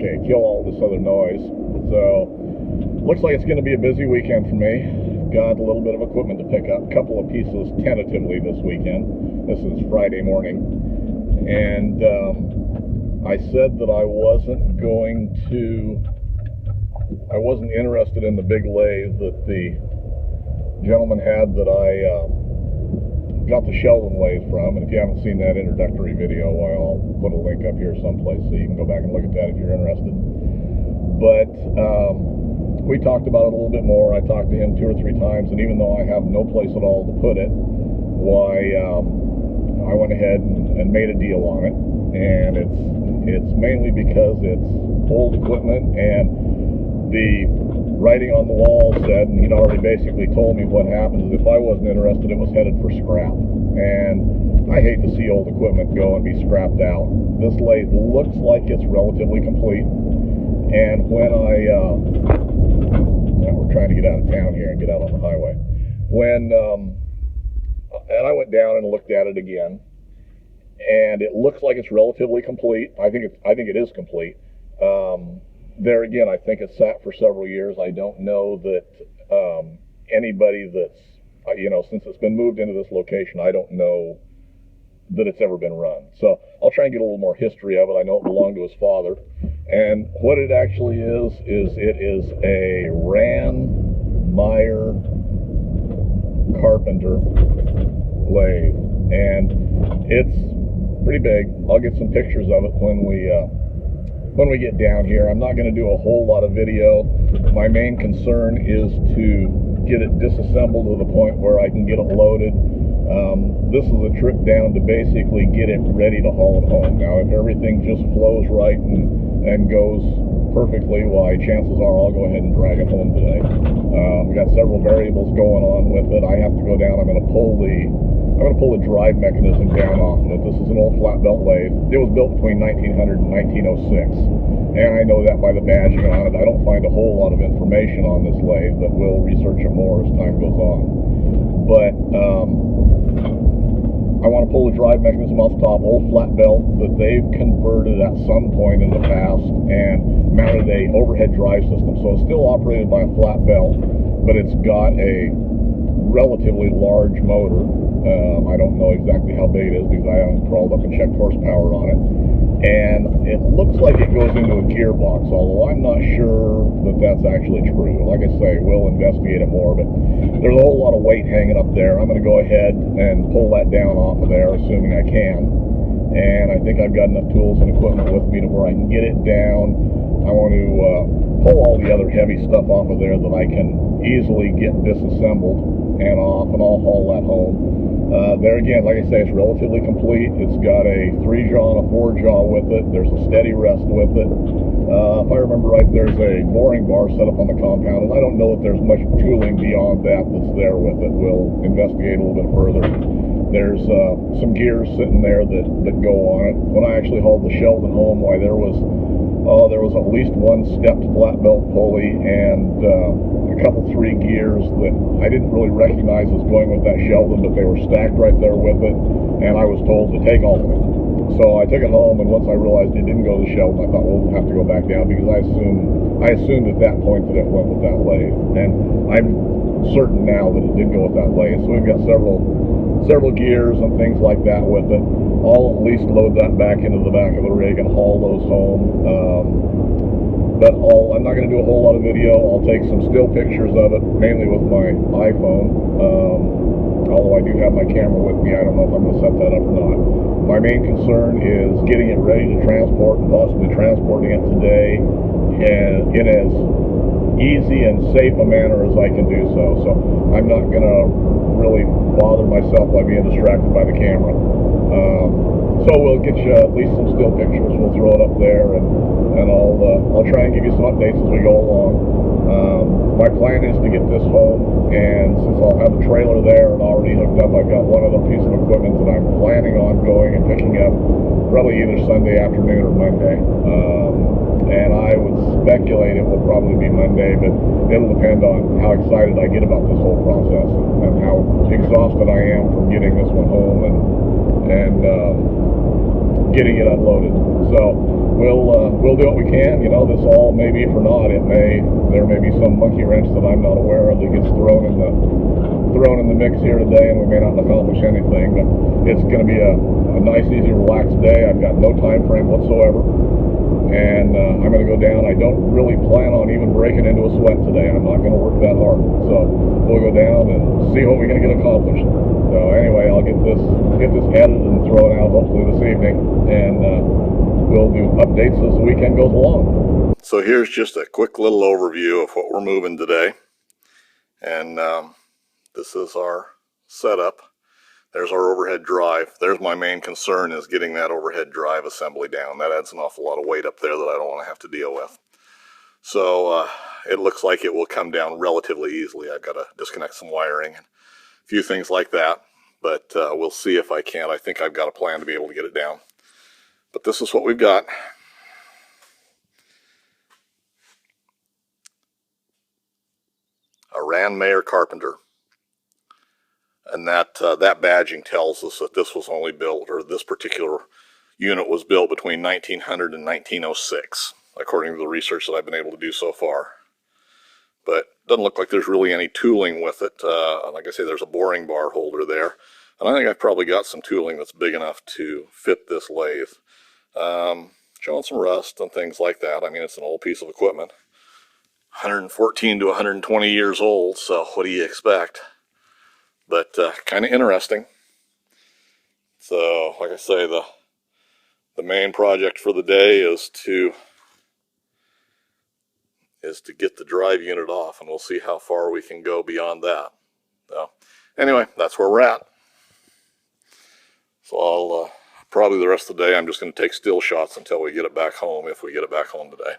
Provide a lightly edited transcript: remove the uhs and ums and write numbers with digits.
okay, kill all this other noise. So looks like it's going to be a busy weekend for me. Got a little bit of equipment to pick up, a couple of pieces tentatively this weekend. This is Friday morning, and I said that I wasn't interested in the big lathe that the gentleman had that I got the Sheldon lathe from. And if you haven't seen that introductory video, I'll put a link up here someplace so you can go back and look at that if you're interested. But we talked about it a little bit more. I talked to him 2 or 3 times, and even though I have no place at all to put it, I went ahead and made a deal on it. And it's mainly because it's old equipment, and the writing on the wall said, and he'd already basically told me what happens if I wasn't interested, it was headed for scrap. And I hate to see old equipment go and be scrapped out. This lathe looks like it's relatively complete, and when we're trying to get out of town here and get out on the highway. And I went down and looked at it again, and it looks like it's relatively complete. I think it is complete. There again, I think it's sat for several years. I don't know that anybody that's, since it's been moved into this location, I don't know that it's ever been run. So I'll try and get a little more history of it. I know it belonged to his father. And what it actually is it is a Rann-Mayer-Carpenter Lathe. And it's pretty big. I'll get some pictures of it when we get down here. I'm not going to do a whole lot of video. My main concern is to get it disassembled to the point where I can get it loaded. This is a trip down to basically get it ready to haul it home. Now, if everything just flows right and goes perfectly, why, chances are I'll go ahead and drag it home today. We got several variables going on with it. I have to go down. I'm going to pull the drive mechanism down off of it. This is an old flat belt lathe. It was built between 1900 and 1906, and I know that by the badging on it. I don't find a whole lot of information on this lathe, but we'll research it more as time goes on. But I want to pull the drive mechanism off the top, old flat belt that they've converted at some point in the past and mounted a overhead drive system. So it's still operated by a flat belt, but it's got a relatively large motor. I don't know exactly how big it is because I haven't crawled up and checked horsepower on it. And it looks like it goes into a gearbox, although I'm not sure that that's actually true. Like I say, we'll investigate it more, but there's a whole lot of weight hanging up there. I'm going to go ahead and pull that down off of there, assuming I can. And I think I've got enough tools and equipment with me to where I can get it down. I want to pull all the other heavy stuff off of there that I can easily get disassembled and off, and I'll haul that home. There again, like I say, it's relatively complete. It's got a 3-jaw and a 4-jaw with it. There's a steady rest with it. If I remember right, there's a boring bar set up on the compound, and I don't know that there's much tooling beyond that that's there with it. We'll investigate a little bit further. There's some gears sitting there that go on it. When I actually hauled the Sheldon home, why, there was at least one stepped flat belt pulley and a couple 3 gears that I didn't really recognize as going with that Sheldon, but they were stacked right there with it, and I was told to take all of it. So I took it home, and once I realized it didn't go to Sheldon, I thought, well, we'll have to go back down, because I assumed at that point that it went with that lathe, and I'm certain now that it did go with that lathe. So we've got several gears and things like that with it. I'll at least load that back into the back of the rig and haul those home. But I'm not going to do a whole lot of video. I'll take some still pictures of it, mainly with my iPhone. Although I do have my camera with me, I don't know if I'm going to set that up or not. My main concern is getting it ready to transport, and possibly transporting it today in as easy and safe a manner as I can do so. So I'm not going to really bother myself by being distracted by the camera. So we'll get you at least some still pictures. We'll throw it up there, and I'll try and give you some updates as we go along. My plan is to get this home, and since I'll have a trailer there and already hooked up, I've got one other piece of equipment that I'm planning on going and picking up probably either Sunday afternoon or Monday. And I would speculate it will probably be Monday, but it'll depend on how excited I get about this whole process and how exhausted I am from getting this one home and getting it unloaded. So we'll do what we can. You know, this all may be for naught. There may be some monkey wrench that I'm not aware of that gets thrown in the mix here today, and we may not accomplish anything. But it's going to be a nice, easy, relaxed day. I've got no time frame whatsoever, and I'm going to go down. I don't really plan on even breaking into a sweat today. I'm not going to work that hard. So we'll go down and see what we're going to get accomplished. So anyway, I'll get this edited and thrown out hopefully this evening, and we'll do updates as the weekend goes along. So here's just a quick little overview of what we're moving today. And this is our setup. There's our overhead drive. There's my main concern, is getting that overhead drive assembly down. That adds an awful lot of weight up there that I don't want to have to deal with. So it looks like it will come down relatively easily. I've got to disconnect some wiring and a few things like that. But we'll see if I can. I think I've got a plan to be able to get it down. But this is what we've got. A Rann-Mayer-Carpenter. And that badging tells us that this was only built, or this particular unit was built between 1900 and 1906, according to the research that I've been able to do so far. But it doesn't look like there's really any tooling with it. Like I say, there's a boring bar holder there. And I think I've probably got some tooling that's big enough to fit this lathe. Showing some rust and things like that. I mean, it's an old piece of equipment. 114 to 120 years old, so what do you expect? But kind of interesting. So, like I say, the main project for the day is to get the drive unit off, and we'll see how far we can go beyond that. So, anyway, that's where we're at. So I'll probably the rest of the day I'm just going to take still shots until we get it back home, if we get it back home today.